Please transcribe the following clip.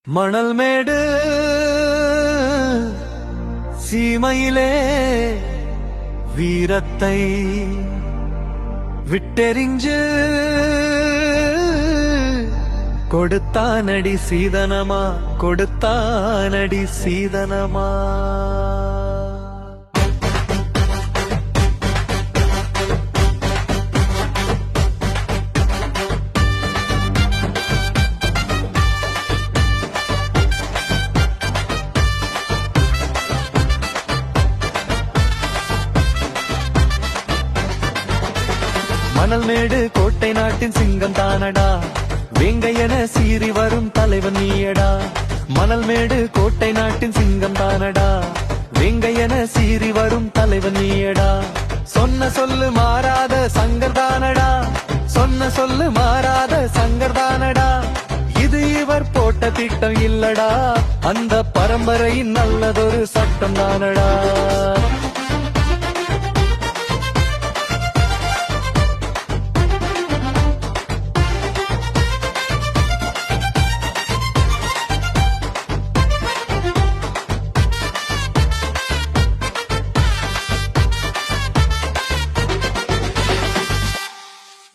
மணல் மேடு சீமையிலே வீரத்தை விட்டெறிஞ்சு கொடுத்தானடி சீதனமா கொடுத்தானடி சீதனமா. மணல் மேடு கோட்டை நாட்டின் சிங்கம் தானடா, வேங்கையென சீறி வரும் தலைவன் நீயடா. மணல் மேடு கோட்டை நாட்டின் சிங்கம் தானடா, வேங்கையென சீறி வரும் தலைவன் நீயடா. சொன்ன சொல்லு மாறாத சங்கர் தானடா, சொன்ன சொல்லு மாறாத சங்கர் தானடா. இது இவர் போட்ட திட்டம் இல்லடா, அந்த பரம்பரையின் நல்லதொரு சட்டம் தானடா.